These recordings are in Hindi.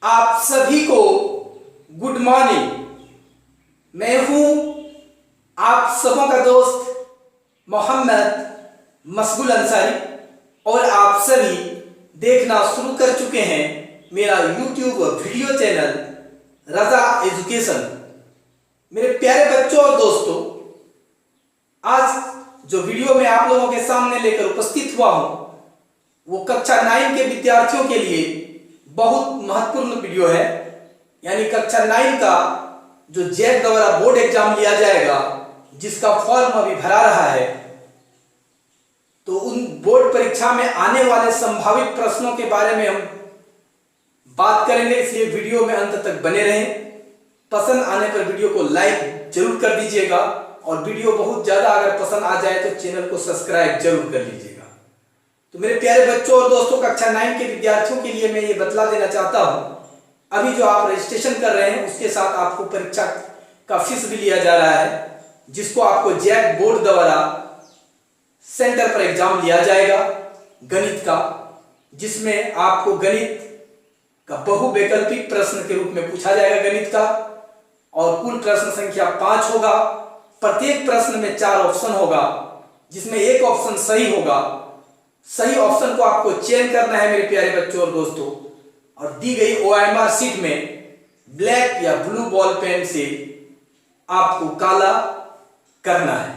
आप सभी को गुड मॉर्निंग। मैं हूं आप सबों का दोस्त मोहम्मद मशगुल अंसारी और आप सभी देखना शुरू कर चुके हैं मेरा यूट्यूब वीडियो चैनल रजा एजुकेशन। मेरे प्यारे बच्चों और दोस्तों, आज जो वीडियो मैं आप लोगों के सामने लेकर उपस्थित हुआ हूं वो कक्षा 9 के विद्यार्थियों के लिए बहुत महत्वपूर्ण वीडियो है। यानी कक्षा 9 का जो जैक द्वारा बोर्ड एग्जाम लिया जाएगा, जिसका फॉर्म अभी भरा रहा है, तो उन बोर्ड परीक्षा में आने वाले संभावित प्रश्नों के बारे में हम बात करेंगे। इसलिए वीडियो में अंत तक बने रहें। पसंद आने पर वीडियो को लाइक जरूर कर दीजिएगा और वीडियो बहुत ज्यादा अगर पसंद आ जाए तो चैनल को सब्सक्राइब जरूर कर लीजिएगा। तो मेरे प्यारे बच्चों और दोस्तों, कक्षा 9 के विद्यार्थियों के लिए मैं ये बतला देना चाहता हूं, अभी जो आप रजिस्ट्रेशन कर रहे हैं उसके साथ आपको परीक्षा का फीस भी लिया जा रहा है, जिसको आपको जैक बोर्ड द्वारा सेंटर पर एग्जाम लिया जाएगा गणित का, जिसमें आपको गणित का बहुवैकल्पिक प्रश्न के रूप में पूछा जाएगा गणित का, और कुल प्रश्न संख्या 5 होगा। प्रत्येक प्रश्न में 4 ऑप्शन होगा, जिसमें एक ऑप्शन सही होगा। सही ऑप्शन को आपको चयन करना है मेरे प्यारे बच्चों और दोस्तों, और दी गई OMR शीट में ब्लैक या ब्लू बॉल पेन से आपको काला करना है।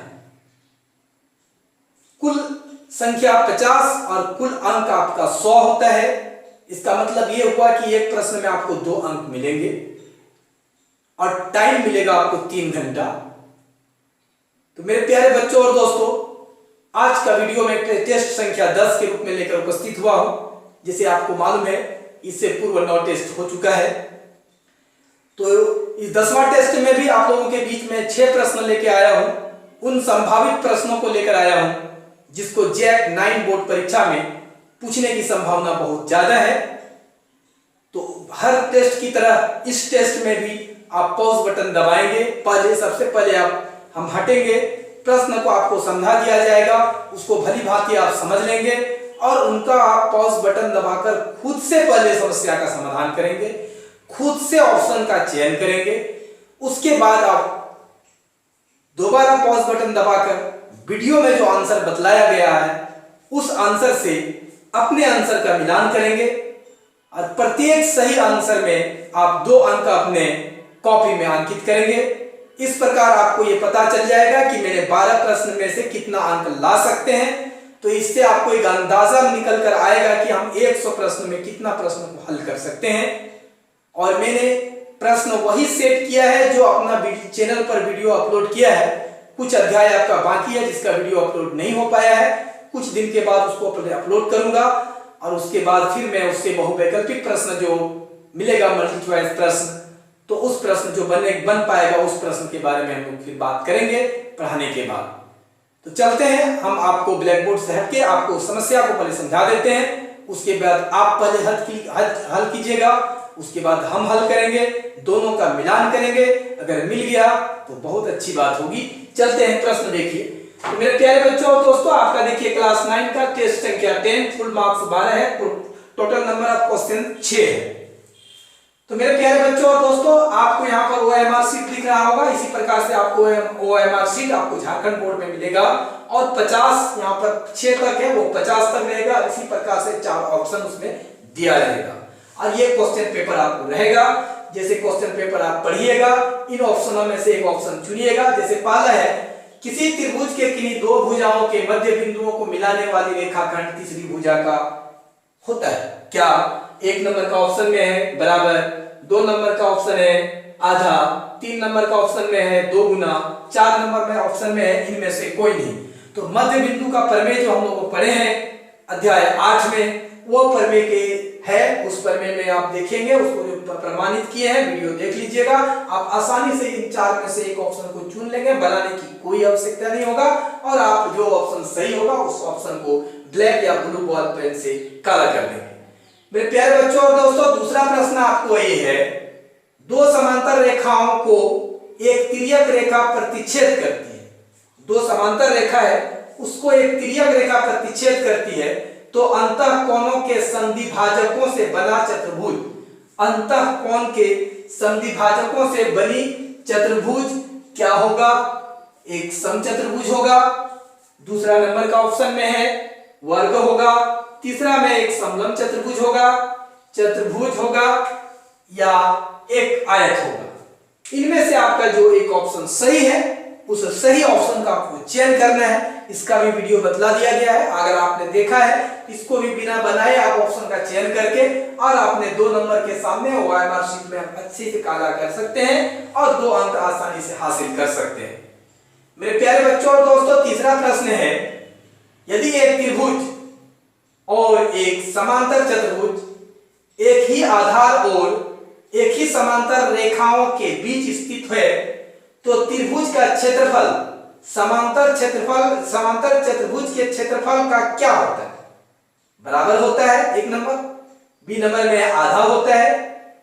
कुल संख्या 50 और कुल अंक आपका 100 होता है। इसका मतलब यह हुआ कि एक प्रश्न में आपको 2 अंक मिलेंगे और टाइम मिलेगा आपको 3 घंटा। तो मेरे प्यारे बच्चों और दोस्तों, आज का वीडियो में टेस्ट संख्या 10 के रूप में लेकर उपस्थित हुआ हूं। जैसे आपको मालूम है, इससे पूर्व 9 टेस्ट हो चुका है। तो इस 10वां टेस्ट में भी आप लोगों के बीच में 6 प्रश्न लेके आया हूं। उन संभावित प्रश्नों को लेकर आया हूं जिसको जैक 9 बोर्ड परीक्षा में पूछने की संभावना बहुत ज्यादा है। तो हर टेस्ट की तरह इस टेस्ट में भी आप पॉज बटन दबाएंगे। सबसे पहले हम हटेंगे, प्रश्न को आपको समझा दिया जाएगा, उसको भली भांति आप समझ लेंगे और उनका आप पॉज बटन दबाकर खुद से पहले समस्या का समाधान करेंगे, खुद से ऑप्शन का चयन करेंगे। उसके बाद आप दोबारा पॉज बटन दबाकर वीडियो में जो आंसर बतलाया गया है उस आंसर से अपने आंसर का मिलान करेंगे और प्रत्येक सही आंसर में आप 2 अंक अपने कॉपी में अंकित करेंगे। इस प्रकार आपको यह पता चल जाएगा कि मैंने 12 प्रश्न में से कितना अंक ला सकते हैं। तो इससे आपको एक अंदाजा निकल कर आएगा कि हम 100 प्रश्न में कितना प्रश्न को हल कर सकते हैं। और मैंने प्रश्न वही सेट किया है जो अपना चैनल पर वीडियो अपलोड किया है। कुछ अध्याय आपका बाकी है जिसका वीडियो अपलोड नहीं हो पाया है। कुछ दिन के बाद उसको अपलोड करूंगा और उसके बाद फिर मैं उससे बहुवैकल्पिक प्रश्न जो मिलेगा, मल्टी चॉइस प्रश्न, तो उस प्रश्न जो बन पाएगा उस प्रश्न के बारे में हम लोग फिर बात करेंगे पढ़ाने के बाद। तो चलते हैं, हम आपको ब्लैक बोर्ड से हटके आपको समस्या को पहले समझा देते हैं। उसके बाद आप पहले हल कीजिएगा, उसके बाद हम हल करेंगे, दोनों का मिलान करेंगे। अगर मिल गया तो बहुत अच्छी बात होगी। चलते हैं, प्रश्न देखिए। तो मेरे प्यारे बच्चों और दोस्तों, आपका देखिए क्लास 9 का टेस्ट संख्या 10, फुल मार्क्स 12 है, टोटल नंबर ऑफ क्वेश्चन 6 है। तो मेरे प्यारे बच्चों और दोस्तों, आपको यहाँ पर OMR शीट दिख रहा होगा। इसी प्रकार से आपको OMR शीट आपको झारखंड बोर्ड में मिलेगा और 50 यहाँ पर 6 तक है, वो 50 तक रहेगा। इसी प्रकार से 4 ऑप्शन उसमें दिया रहेगा और ये क्वेश्चन पेपर आपको रहेगा। जैसे क्वेश्चन पेपर आप पढ़िएगा, इन ऑप्शनों में से एक ऑप्शन चुनिएगा। जैसे पहला है, किसी त्रिभुज के किन्हीं 2 भुजाओं के मध्य बिंदुओं को मिलाने वाली रेखाखंड तीसरी भुजा का होता है क्या? 1 नंबर का ऑप्शन में है बराबर, 2 नंबर का ऑप्शन है आधा, 3 नंबर का ऑप्शन में है 2 गुना, 4 नंबर में ऑप्शन में है इनमें से कोई नहीं। तो मध्य बिंदु का प्रमेय जो हम लोग पढ़े हैं अध्याय 8 में, वो प्रमेय के है, उस प्रमेय में आप देखेंगे, उसको जो प्रमाणित किए हैं वीडियो देख लीजिएगा। आप आसानी से इन 4 में से एक ऑप्शन को चुन लेंगे, बनाने की कोई आवश्यकता नहीं होगा और आप जो ऑप्शन सही होगा उस ऑप्शन को ब्लैक या ब्लू बॉल पेन से काला कर देंगे। मेरे प्यारे बच्चों और दोस्तों, दूसरा प्रश्न आपको ये है, 2 समांतर रेखाओं को एक तिर्यक रेखा प्रतिच्छेद करती है। 2 समांतर रेखा है, उसको एक तिर्यक रेखा प्रतिच्छेद करती है, तो अंतःकोणों के संधिभाजकों से बना चतुर्भुज अंतःकोण के समद्विभाजकों से बनी चतुर्भुज क्या होगा? एक समचतुर्भुज होगा, दूसरा नंबर का ऑप्शन में है वर्ग होगा, तीसरा में एक समलंब चतुर्भुज होगा या एक आयत होगा। इनमें से आपका जो एक ऑप्शन सही है उस सही ऑप्शन का आपको चयन करना है। इसका भी वीडियो बतला दिया गया है, अगर आपने देखा है इसको भी बिना बनाए आप ऑप्शन का चयन करके और आपने 2 नंबर के सामने OMR शीट में अच्छे से काला कर सकते हैं और 2 अंक आसानी से हासिल कर सकते हैं। मेरे प्यारे बच्चों और दोस्तों, तीसरा प्रश्न है, यदि एक त्रिभुज और एक समांतर चतुर्भुज एक ही आधार और एक ही समांतर रेखाओं के बीच स्थित है तो त्रिभुज का क्षेत्रफल समांतर चतुर्भुज के क्षेत्रफल का क्या होता है? बराबर होता है 1 नंबर, बी नंबर में आधा होता है,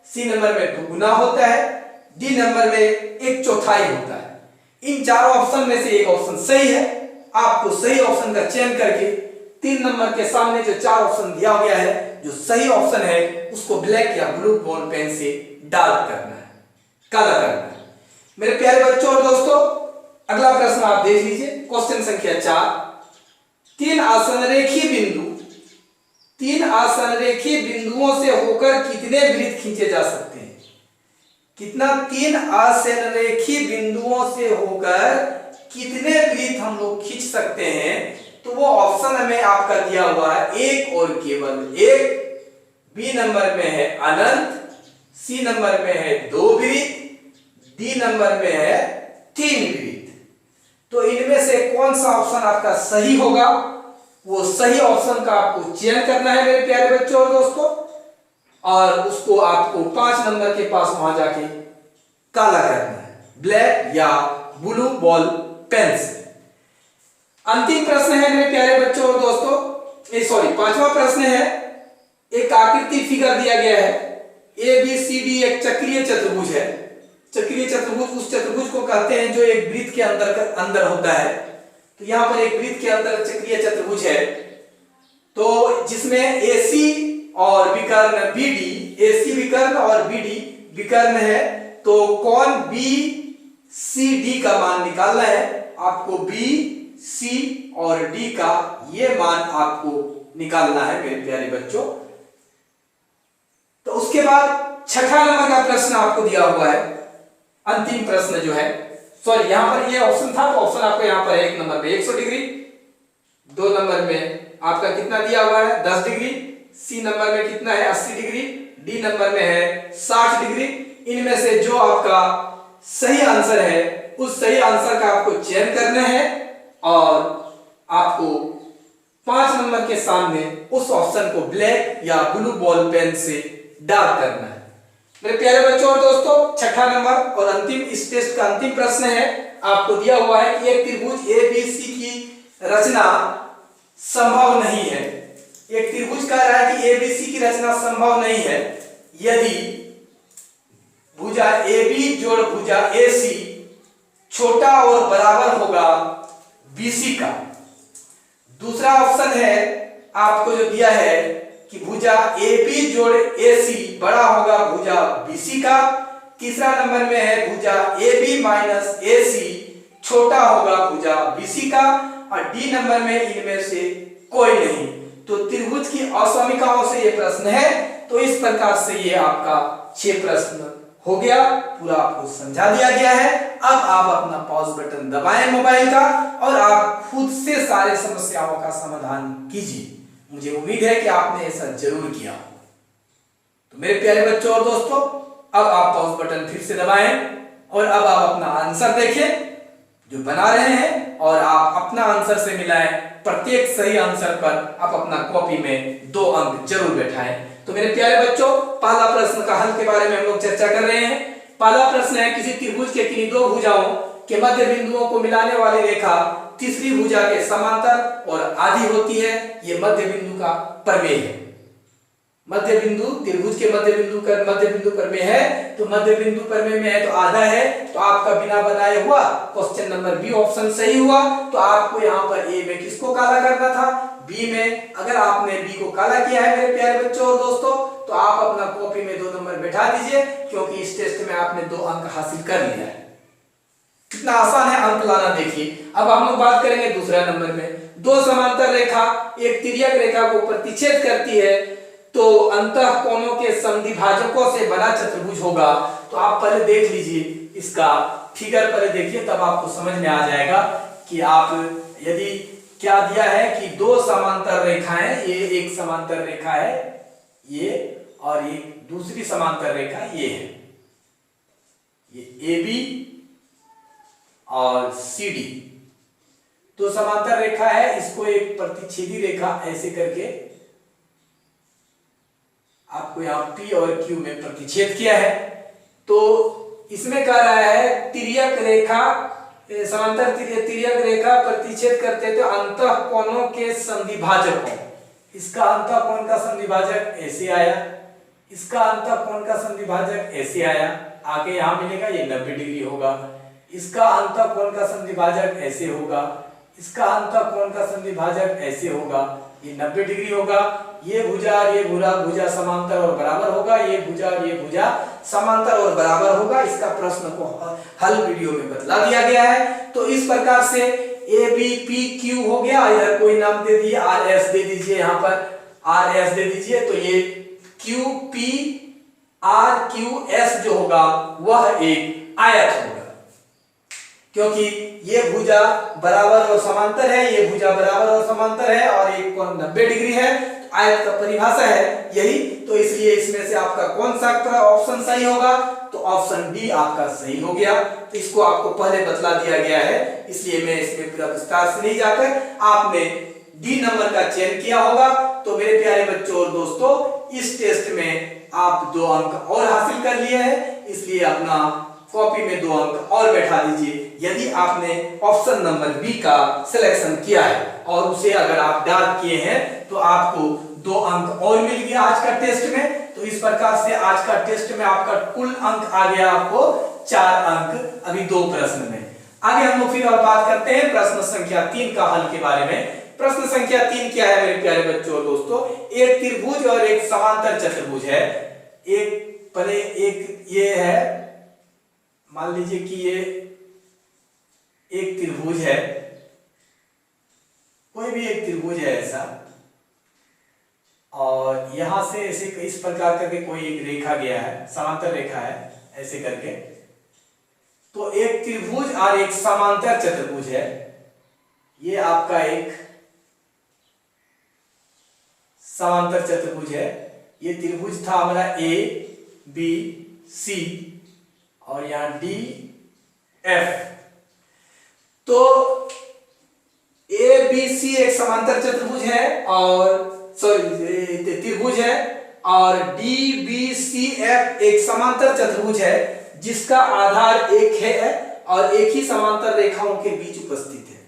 सी नंबर में दुगुना होता है, डी नंबर में 1/4 होता है। इन चारों ऑप्शन में से एक ऑप्शन सही है। आपको सही ऑप्शन का चयन करके 3 नंबर के सामने जो 4 ऑप्शन दिया गया है, जो सही ऑप्शन है उसको ब्लैक या ब्लू बॉल पेन से डार्क करना है, काला करना है। मेरे प्यारे बच्चों और दोस्तों, अगला प्रश्न आप देख लीजिए, क्वेश्चन संख्या 4। 3 आसनरेखी बिंदुओं से होकर कितने वृत्त खींचे जा सकते हैं? कितना? 3 आसनरेखी बिंदुओं से होकर कितने वृत्त हम लोग खींच सकते हैं? तो वो ऑप्शन में आपका दिया हुआ है 1 और केवल 1, बी नंबर में है अनंत, सी नंबर में है 2 वृत्त, डी नंबर में है 3 वृत्त। तो इनमें से कौन सा ऑप्शन आपका सही होगा? वो सही ऑप्शन का आपको चयन करना है मेरे प्यारे बच्चों और दोस्तों, और उसको आपको 5 नंबर के पास वहां जाके काला करना है ब्लैक या ब्लू बॉल पेन से। अंतिम प्रश्न है मेरे प्यारे बच्चों और दोस्तों, 5वां प्रश्न है, एक आकृति फिगर दिया गया है, ABCD एक चक्रीय चतुर्भुज है। चक्रीय चतुर्भुज उस चतुर्भुज को कहते हैं जो एक वृत्त के अंदर होता है। तो यहाँ पर एक वृत्त के अंदर चक्रीय चतुर्भुज है, तो जिसमें AC और विकर्ण BD, AC विकर्ण और BD विकर्ण है, तो कोण BCD का मान निकालना है आपको। BC और D का ये मान आपको निकालना है मेरे प्यारे बच्चों। तो उसके बाद 6ठा नंबर का प्रश्न आपको दिया हुआ है, अंतिम प्रश्न जो है, सॉरी यहाँ पर ये ऑप्शन था, तो ऑप्शन आपको यहाँ पर 1 नंबर में 100 डिग्री, 2 नंबर में आपका कितना दिया हुआ है 10 डिग्री, सी नंबर में कितना है 80 डिग्री, डी नंबर में है 60 डिग्री। इनमें से जो आपका सही आंसर है उस सही आंसर का आपको चयन करना है और आपको 5 नंबर के सामने उस ऑप्शन को ब्लैक या ब्लू बॉल पेन से डार्क करना है। मेरे प्यारे बच्चों और दोस्तों, 6ठा नंबर और अंतिम इस टेस्ट का अंतिम प्रश्न है, आपको दिया हुआ है कि एक त्रिभुज ABC की रचना संभव नहीं है। एक त्रिभुज कह रहा है कि ABC की रचना संभव नहीं है यदि भुजा AB जोड़ भुजा AC छोटा और बराबर होगा BC का। दूसरा ऑप्शन है आपको जो दिया है कि भुजा AB जोड़ AC बड़ा होगा भुजा BC का। तीसरा नंबर में है भुजा AB माइनस AC छोटा होगा भुजा BC का, और डी नंबर में इनमें से कोई नहीं। तो त्रिभुज की असमीकाओं से ये प्रश्न है। तो इस प्रकार से ये आपका 6 प्रश्न हो गया, पूरा आपको समझा दिया गया है। अब आप अपना पॉज बटन दबाएं मोबाइल का और आप खुद से सारे समस्याओं का समाधान कीजिए। मुझे उम्मीद है कि आपने ऐसा जरूर किया। तो मेरे प्यारे बच्चों और दोस्तों, अब आप पॉज बटन फिर से दबाएं और अब आप अपना आंसर देखें जो बना रहे हैं और आप अपना आंसर से मिलाएं। प्रत्येक सही आंसर पर आप अपना कॉपी में 2 अंक जरूर बैठाएं। तो मेरे प्यारे बच्चों, पहला प्रश्न का हल के बारे में हम लोग चर्चा कर रहे हैं। पहला प्रश्न है, किसी त्रिभुज के किन्हीं 2 भुजाओं के मध्य बिंदुओं को मिलाने वाली रेखा तीसरी भुजा के समांतर और आधी होती है। ये मध्य बिंदु का प्रमेय है। मध्य बिंदु त्रिभुज के मध्य बिंदु प्रमेय है। तो मध्य बिंदु प्रमेय में है तो आधा है, तो आपका बिना बनाए हुआ क्वेश्चन नंबर बी ऑप्शन सही हुआ। तो आपको यहाँ पर ए में किसको काला करना था, बी में। अगर आपने बी को काला किया है मेरे प्यारे बच्चों और दोस्तों, तो आप अपना कॉपी में 2 नंबर बैठा बैठा दीजिए, क्योंकि इस टेस्ट में आपने 2 अंक हासिल कर लिया है। कितना आसान है अंक लाना, देखिए। अब हम लोग बात करेंगे दूसरा नंबर में। 2 समांतर रेखा एक तिर्यक रेखा को प्रतिच्छेद करती है, तो अंतः कोणों के समद्विभाजकों से बना चतुर्भुज होगा। तो आप पहले देख लीजिए, इसका फिगर पहले देखिए, तब आपको समझ में आ जाएगा कि आप यदि क्या दिया है कि 2 समांतर रेखाएं, ये एक समांतर रेखा है ये, और एक दूसरी समांतर रेखा ये है, ये AB और CD 2 समांतर रेखा है। इसको एक प्रतिच्छेदी रेखा ऐसे करके आपको यहां P और Q में प्रतिच्छेद किया है। तो इसमें कह रहा है तिर्यक रेखा, समांतर तिर्यक रेखा प्रतिच्छेद करते तो अंतः कोणों के संधिभाजकों, इसका अंतः कोण का संधिभाजक ऐसे आया, इसका अंतः कोण का संधिभाजक ऐसे आया, आगे यहां मिलेगा ये 90 डिग्री होगा। इसका अंतः कोण का संधिभाजक ऐसे होगा, इसका अंतः कोण का संधिभाजक ऐसे होगा, ये 90 डिग्री होगा। ये भुजा और ये भुजा समांतर और बराबर होगा, ये भुजा और ये भुजा समांतर और बराबर होगा। इसका प्रश्न को हल वीडियो में बतला दिया गया है। तो इस प्रकार से ABPQ हो गया, इधर कोई नाम दे दिए, RS दे दीजिए, यहाँ पर RS दे दीजिए। तो ये QPRQS जो होगा वह एक आयत होगा, क्योंकि ये भुजा बराबर और समांतर है, ये भुजा बराबर और समांतर है, और एक कोण 90 डिग्री है। तो आयत का परिभाषा है यही, तो इसलिए इसमें से आपका कौन सा ऑप्शन सही होगा? तो ऑप्शन डी आपका सही हो गया। तो इसको आपको पहले बतला दिया गया है, इसलिए मैं इसमें पूरा विस्तार से नहीं जाकर आपने डी नंबर का चयन किया होगा। तो मेरे प्यारे बच्चों और दोस्तों, इस टेस्ट में आप 2 अंक और हासिल कर लिए हैं, इसलिए अपना कॉपी में 2 अंक और बैठा दीजिए। यदि आपने ऑप्शन नंबर बी का सिलेक्शन किया है और उसे अगर आप डार्क किए हैं तो आपको 2 अंक और मिल गया आज का टेस्ट में। तो इस प्रकार से आज का टेस्ट में आपका कुल अंक आ गया आपको 4 अंक, अभी 2 प्रश्न में। आगे हम लोग फिर और बात करते हैं प्रश्न संख्या 3 का हल के बारे में। प्रश्न संख्या 3 क्या है मेरे प्यारे बच्चों और दोस्तों? एक त्रिभुज और एक समांतर चतुर्भुज है। एक ये है, मान लीजिए कि ये एक त्रिभुज है, कोई भी एक त्रिभुज है ऐसा, और यहां से ऐसे इस प्रकार करके कोई एक रेखा गया है, समांतर रेखा है ऐसे करके। तो एक त्रिभुज और एक समांतर चतुर्भुज है। ये आपका एक समांतर चतुर्भुज है। ये त्रिभुज था हमारा ABC और यहां DF। तो ABC एक समांतर चतुर्भुज है, और त्रिभुज है, और DBCF एक समांतर चतुर्भुज है जिसका आधार एक है और एक ही समांतर रेखाओं के बीच उपस्थित है।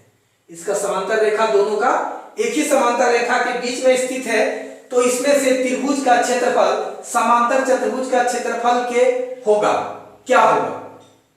इसका समांतर रेखा दोनों का एक ही समांतर रेखा के बीच में स्थित है। तो इसमें से त्रिभुज का क्षेत्रफल समांतर चतुर्भुज का क्षेत्रफल के होगा, क्या होगा?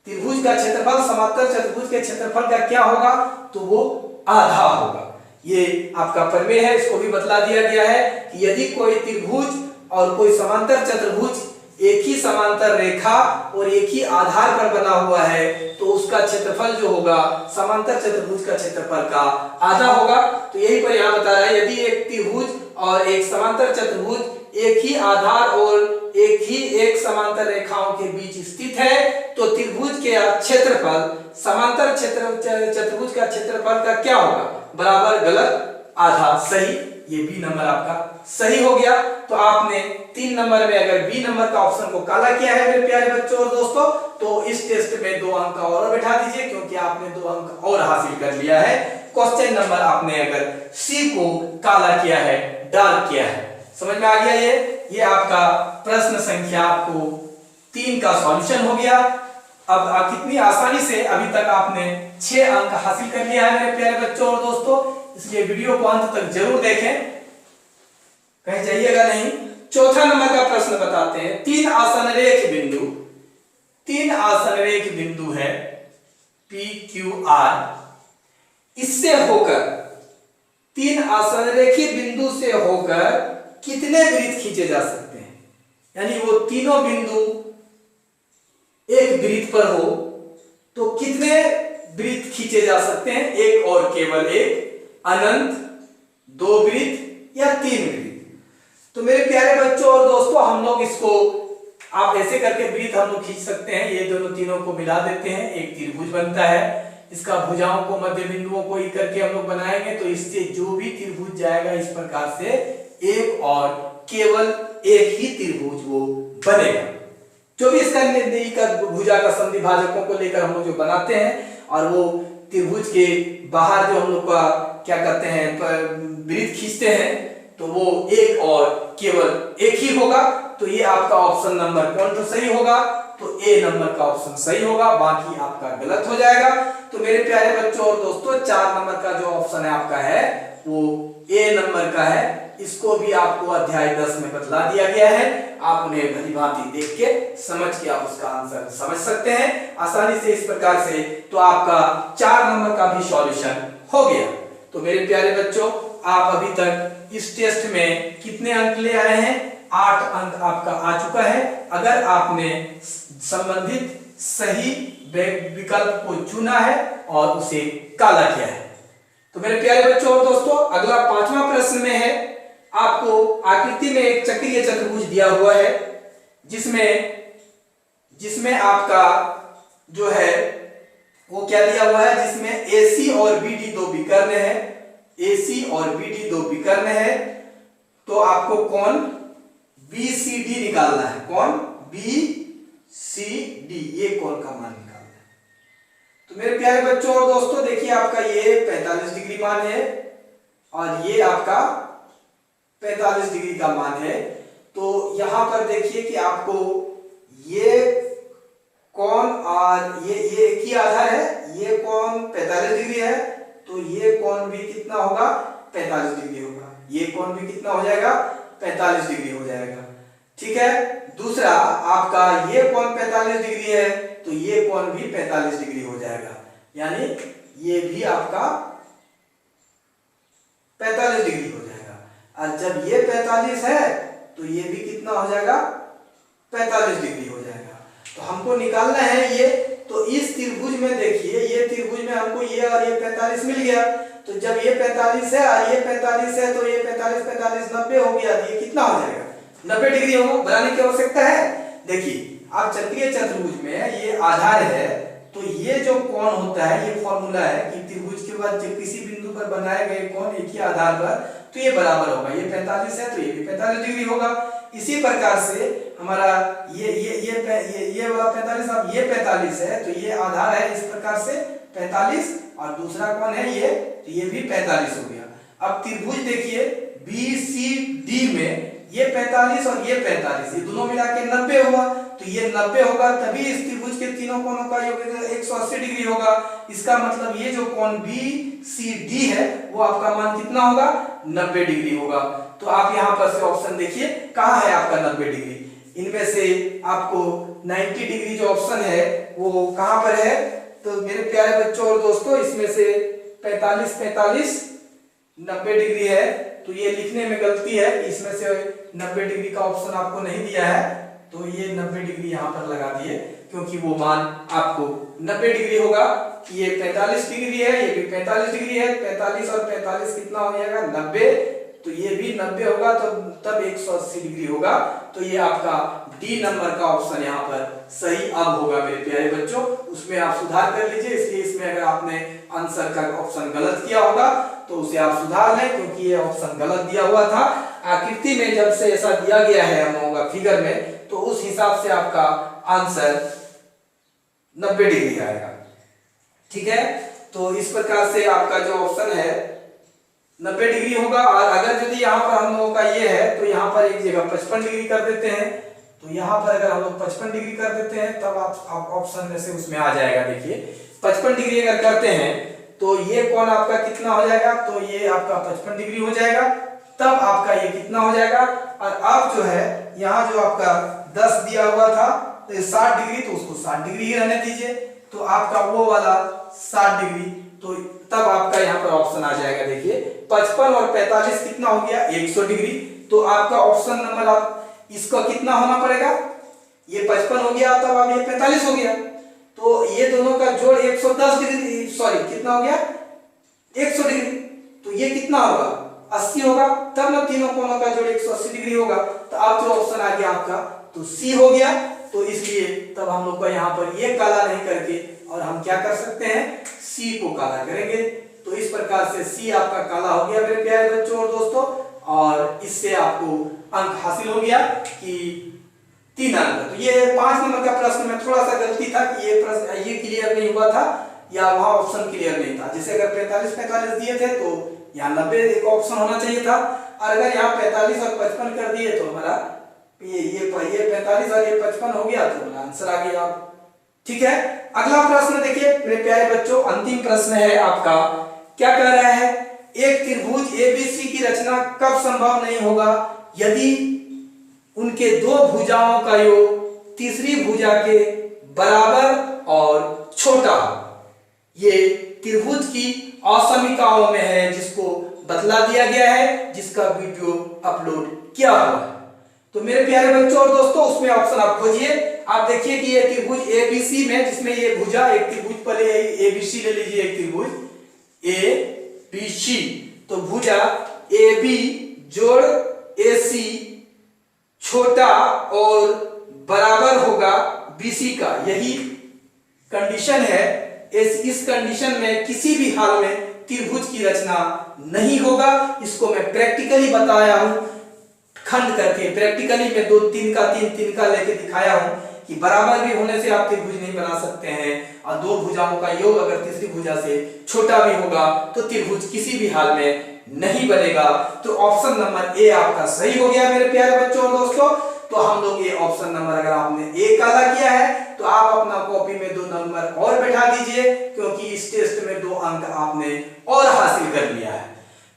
त्रिभुज का क्षेत्रफल समांतर चतुर्भुज के क्षेत्रफल का क्या होगा? तो वो आधा होगा। ये आपका प्रमेय है, इसको भी बतला दिया गया है कि यदि कोई त्रिभुज और कोई समांतर चतुर्भुज एक ही समांतर रेखा और एक ही आधार पर बना हुआ है, तो उसका क्षेत्रफल जो होगा समांतर चतुर्भुज का क्षेत्रफल का आधा होगा। तो यही पर यहाँ बता रहा है, यदि एक त्रिभुज और एक समांतर चतुर्भुज एक ही आधार और एक समांतर रेखाओं के बीच स्थित है, तो त्रिभुज के क्षेत्रफल समांतर चतुर्भुज का क्षेत्रफल का क्या होगा? बराबर, गलत, आधा, सही। ये बी नंबर आपका सही हो गया। तो आपने 3 नंबर में अगर बी नंबर का ऑप्शन को काला किया है मेरे प्यारे बच्चों और दोस्तों, तो इस टेस्ट में 2 अंक और बैठा दीजिए, क्योंकि आपने 2 अंक और हासिल कर लिया है। क्वेश्चन नंबर आपने अगर सी को काला किया है, डार्क किया है। समझ में आ गया? ये आपका प्रश्न संख्या आपको 3 का सॉल्यूशन हो गया। अब कितनी आसानी से अभी तक आपने 6 अंक हासिल कर लिया है मेरे प्यारे बच्चों और दोस्तों, इसलिए वीडियो को अंत तक जरूर देखें, कहीं जाइएगा नहीं। चौथा नंबर का प्रश्न बताते हैं। 3 आसनरेख बिंदु है PQR, इससे होकर 3 आसनरेखी बिंदु से होकर कितने वृत्त खींचे जा सकते हैं? यानी वो तीनों बिंदु एक वृत्त पर हो तो कितने वृत्त खींचे जा सकते हैं? एक और केवल एक, अनंत, दो वृत्त या तीन वृत्त। तो मेरे प्यारे बच्चों और दोस्तों, हम लोग इसको आप ऐसे करके वृत्त हम लोग खींच सकते हैं। ये दोनों तीनों को मिला देते हैं, एक त्रिभुज बनता है। इसका भुजाओं को, मध्य बिंदुओं को एक करके हम लोग बनाएंगे तो इससे जो भी त्रिभुज जाएगा इस प्रकार से एक और केवल एक ही त्रिभुज वो बनेगा। जो भी इसका भुजा का संधि भाजकों को लेकर हम लोग जो बनाते हैं और वो त्रिभुज के बाहर जो हम लोग का क्या करते हैं, वृत्त खींचते हैं, तो वो एक और केवल एक ही होगा। तो ये आपका ऑप्शन नंबर कौन सा सही होगा? तो ए नंबर का ऑप्शन सही होगा, बाकी आपका गलत हो जाएगा। तो मेरे प्यारे बच्चों और दोस्तों, 4 नंबर का जो ऑप्शन है आपका है वो ए नंबर का है। इसको भी आपको अध्याय 10 में बतला दिया गया है। आप उन्हें भलीभांति देख के समझ के आप उसका आंसर समझ सकते हैं आसानी से इस प्रकार से। तो आपका 4 नंबर का भी सॉल्यूशन हो गया। तो मेरे प्यारे बच्चों, आप अभी तक इस टेस्ट में कितने अंक ले आए हैं? 8 अंक आपका आ चुका है, अगर आपने संबंधित सही विकल्प को चुना है और उसे काला किया है। तो मेरे प्यारे बच्चों और दोस्तों, अगला 5वां प्रश्न में है, आपको आकृति में एक चक्रीय चतुर्भुज दिया हुआ है जिसमें आपका जो है वो क्या दिया हुआ है, जिसमें AC और BD दो विकर्ण है, AC और BD दो विकर्ण है। तो आपको कौन BCD निकालना है, कौन BCD, ये कौन का मान निकालना है। तो मेरे प्यारे बच्चों और दोस्तों, देखिए आपका ये 45 डिग्री मान है और ये आपका 45 डिग्री का मान है। तो यहां पर देखिए कि आपको ये कोण और ये एक ही आधार है, ये कोण 45 डिग्री है, तो ये कोण भी कितना होगा? 45 डिग्री होगा। ये कोण भी कितना हो जाएगा? 45 डिग्री हो जाएगा। ठीक है। दूसरा आपका ये कोण 45 डिग्री है, तो ये कोण भी 45 डिग्री हो जाएगा, यानी ये भी आपका 45 डिग्री हो जाएगा। और जब ये 45 है तो ये भी कितना हो जाएगा? 45 डिग्री हो जाएगा। तो हमको निकालना है ये। तो इस त्रिभुज में देखिए, ये त्रिभुज में हमको ये और ये 45 मिल गया। तो जब ये 45 है और ये 45 है तो ये 45 45 90 हो गया। ये कितना हो जाएगा? 90 डिग्री होगा। बनाने की आवश्यकता है। देखिए, आप चक्रीय चतुर्भुज में ये आधार है, तो ये जो कोण होता है, ये फॉर्मूला है कि त्रिभुज के बाद जब किसी बिंदु पर बनाए गए कोण एक ही आधार पर, तो ये बराबर होगा। ये 45 है तो ये भी 45 डिग्री होगा। इसी प्रकार से हमारा ये वाला 45, अब ये 45 है तो ये आधार है इस प्रकार से 45, और दूसरा कौन है ये, तो ये भी 45 हो गया। अब त्रिभुज देखिए BCD में ये 45 और ये 45, ये दोनों मिला के 90 हुआ। तो ये 90 होगा, तभी इस त्रिभुज के तीनों कोणों का योग 180 डिग्री होगा। इसका मतलब ये जो कोण BCD है वो आपका मान कितना होगा? 90 डिग्री होगा। तो आप यहाँ पर से ऑप्शन देखिए, कहाँ है आपका 90 डिग्री? इनमें से आपको 90 डिग्री जो ऑप्शन है वो कहाँ पर है? तो मेरे प्यारे बच्चों और दोस्तों, इसमें से 45 45 90 डिग्री है, तो ये लिखने में गलती है। इसमें से 90 डिग्री का ऑप्शन आपको नहीं दिया है, तो ये 90 डिग्री यहाँ पर लगा दिए, क्योंकि वो मान आपको 90 डिग्री होगा। ये 45 डिग्री है, ये भी 45 डिग्री है। 45 और 45 कितना हो जाएगा? 90। तो ये भी 90 होगा, तो तब 180 डिग्री होगा। तो ये आपका डी नंबर का ऑप्शन यहाँ पर सही अब होगा मेरे प्यारे बच्चों। उसमें आप सुधार कर लीजिए। इसलिए इसमें अगर आपने आंसर का ऑप्शन गलत किया होगा तो उसे आप सुधार लें, क्योंकि ये ऑप्शन गलत दिया हुआ था। आकृति में जब से ऐसा दिया गया है हम लोगों का फिगर में, तो उस हिसाब से आपका आंसर 90 डिग्री आएगा। ठीक है। तो इस प्रकार से आपका जो ऑप्शन है 90 डिग्री होगा। और अगर यदि यहाँ पर हम लोगों का ये है तो यहाँ पर एक जगह 55 डिग्री कर देते हैं। तो यहाँ पर अगर हम लोग 55 डिग्री कर देते हैं तब आप ऑप्शन में से उसमें आ जाएगा। देखिए 55 डिग्री अगर करते हैं तो ये कोण आपका कितना हो जाएगा? तो ये आपका 55 डिग्री हो जाएगा। तब आपका ये कितना हो जाएगा? और अब जो है यहाँ जो आपका 10 दिया हुआ था तो 60 डिग्री, तो उसको 60 डिग्री ही रहने दीजिए। तो आपका वो वाला 60 डिग्री, तो तब आपका यहाँ पर ऑप्शन आ जाएगा। देखिए 55 और 45 कितना हो गया? 100 डिग्री। तो आपका ऑप्शन नंबर आप इसका कितना होना पड़ेगा, ये 55 हो गया, तब अब ये 45 हो गया, तो ये दोनों का जोड़ 110 डिग्री, सॉरी कितना हो गया 100 डिग्री, तो ये कितना होगा 80 होगा, तब ना तीनों कोणों का जोड़ 180 डिग्री होगा। तो अब जो ऑप्शन आ गया आपका तो सी हो गया। तो इसलिए तब हम लोग को यहाँ पर ये काला नहीं करके और हम क्या कर सकते हैं, सी को काला करेंगे। तो इस प्रकार से सी आपका काला हो गया मेरे प्यारे बच्चों और दोस्तों, और इससे आपको अंक हासिल हो गया कि 3 अंक। तो ये 5 नंबर का प्रश्न में थोड़ा सा गलती था कि ये प्रश्न ये क्लियर नहीं हुआ था या वहां ऑप्शन क्लियर नहीं था। जैसे अगर 45 दिए थे तो यहाँ 90 एक ऑप्शन होना चाहिए था, और अगर यहाँ 45 और 55 कर दिए तो हमारा ये 45 और ये 55 हो गया, तो हमारा आंसर आ गया। ठीक है, अगला प्रश्न देखिए मेरे प्यारे बच्चों, अंतिम प्रश्न है आपका। क्या कह रहा है, एक त्रिभुज एबीसी की रचना कब संभव नहीं होगा, यदि उनके 2 भुजाओं का योग तीसरी भुजा के बराबर और छोटा हो। ये त्रिभुज की असमीकाओं में है, जिसको बतला दिया गया है, जिसका वीडियो अपलोड किया हुआ है। तो मेरे प्यारे बच्चों और दोस्तों, उसमें ऑप्शन आप खोजिए। आप देखिए कि ये त्रिभुज एबीसी में, जिसमें ये भुजा एक त्रिभुज, पहले एबीसी ले लीजिए, एक त्रिभुज एबीसी, तो भुजा AB जोड़ AC छोटा और बराबर होगा BC का, यही कंडीशन है। इस कंडीशन में किसी भी हाल में त्रिभुज की रचना नहीं होगा। इसको मैं प्रैक्टिकली बताया हूं, खंड करके प्रैक्टिकली मैं 2 3 का 3 3 का लेके दिखाया हूं कि बराबर भी होने से आप त्रिभुज नहीं बना सकते हैं, और 2 भुजाओं का योग अगर तीसरी भुजा से छोटा भी होगा तो त्रिभुज किसी भी हाल में नहीं बनेगा। तो ऑप्शन नंबर ए आपका सही हो गया मेरे प्यारे बच्चों और दोस्तों। तो हम लोग ये ऑप्शन नंबर, अगर आपने ए काला किया है तो आप अपना कॉपी में 2 नंबर और बैठा दीजिए, क्योंकि इस टेस्ट में 2 अंक आपने और हासिल कर लिया है।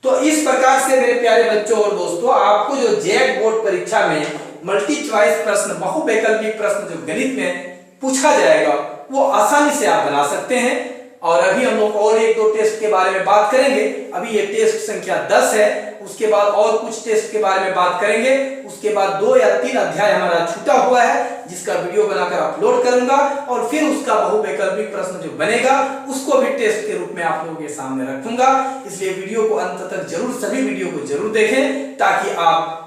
तो इस प्रकार से मेरे प्यारे बच्चों और दोस्तों, आपको जो जेट बोर्ड परीक्षा में मल्टी चॉइस प्रश्न, बहुवैकल्पिक प्रश्न जो गणित में पूछा जाएगा, वो आसानी से आप बना सकते हैं। और अभी हम लोग और 1-2 टेस्ट के बारे में बात करेंगे। अभी ये टेस्ट संख्या 10 है, उसके बाद और कुछ टेस्ट के बारे में बात करेंगे। उसके बाद 2 या 3 अध्याय हमारा छूटा हुआ है, जिसका वीडियो बनाकर अपलोड करूंगा, और फिर उसका बहुवैकल्पिक प्रश्न जो बनेगा उसको भी टेस्ट के रूप में आप लोगों के सामने रखूंगा। इसलिए वीडियो को अंत तक जरूर, सभी वीडियो को जरूर देखें, ताकि आप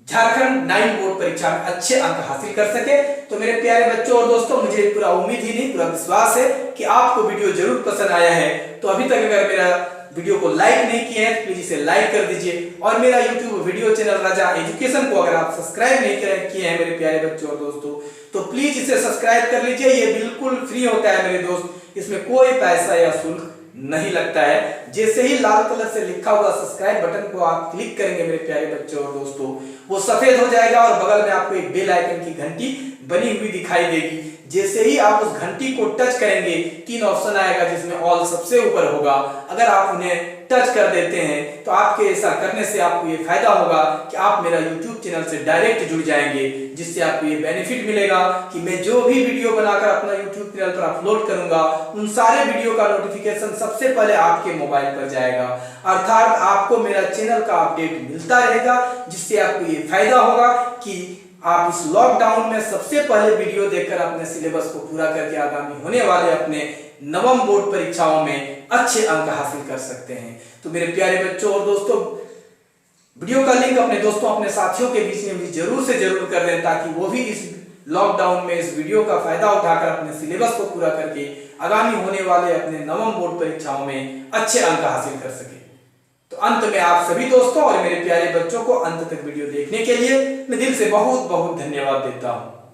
झारखंड 9 बोर्ड परीक्षा में अच्छे अंक हासिल कर सके। तो मेरे प्यारे बच्चों और दोस्तों, मुझे पूरा उम्मीद ही नहीं, पूरा विश्वास है कि आपको वीडियो जरूर पसंद आया है। तो अभी तक अगर मेरा वीडियो को लाइक नहीं किए हैं तो प्लीज इसे लाइक कर दीजिए, और मेरा यूट्यूब वीडियो चैनल राजा एजुकेशन को अगर आप सब्सक्राइब नहीं किए हैं मेरे प्यारे बच्चों और दोस्तों, तो प्लीज इसे सब्सक्राइब कर लीजिए। ये बिल्कुल फ्री होता है मेरे दोस्त, इसमें कोई पैसा या शुल्क नहीं लगता है। जैसे ही लाल कलर से लिखा हुआ सब्सक्राइब बटन को आप क्लिक करेंगे मेरे प्यारे बच्चों और दोस्तों, वो सफेद हो जाएगा और बगल में आपको एक बेल आइकन की घंटी बनी हुई दिखाई देगी। जैसे ही आप उस घंटी को टच करेंगे, 3 ऑप्शन आएगा, जिसमें ऑल सबसे ऊपर होगा। अगर आप उन्हें टच कर देते हैं तो आपके ऐसा करने से आपको ये फायदा होगा कि आप मेरा YouTube चैनल से डायरेक्ट जुड़ जाएंगे, जिससे आपको ये बेनिफिट मिलेगा कि मैं जो भी वीडियो बनाकर अपना YouTube चैनल पर अपलोड करूंगा, उन सारे वीडियो का नोटिफिकेशन सबसे पहले आपके मोबाइल पर जाएगा। अर्थात आपको मेरा चैनल का अपडेट मिलता रहेगा, जिससे आपको ये फायदा होगा कि आप इस लॉकडाउन में सबसे पहले वीडियो देखकर अपने सिलेबस को पूरा करके आगामी होने वाले अपने 9वीं बोर्ड परीक्षाओं में अच्छे अंक हासिल कर सकते हैं। तो मेरे प्यारे बच्चों और दोस्तों, वीडियो का लिंक अपने दोस्तों, अपने साथियों के बीच में भी जरूर से जरूर कर दें, ताकि वो भी इस लॉकडाउन में इस वीडियो का फायदा उठाकर अपने सिलेबस को पूरा करके आगामी होने वाले अपने 9वीं बोर्ड परीक्षाओं में अच्छे अंक हासिल कर सके। तो अंत में आप सभी दोस्तों और मेरे प्यारे बच्चों को अंत तक वीडियो देखने के लिए मैं दिल से बहुत बहुत धन्यवाद देता हूं।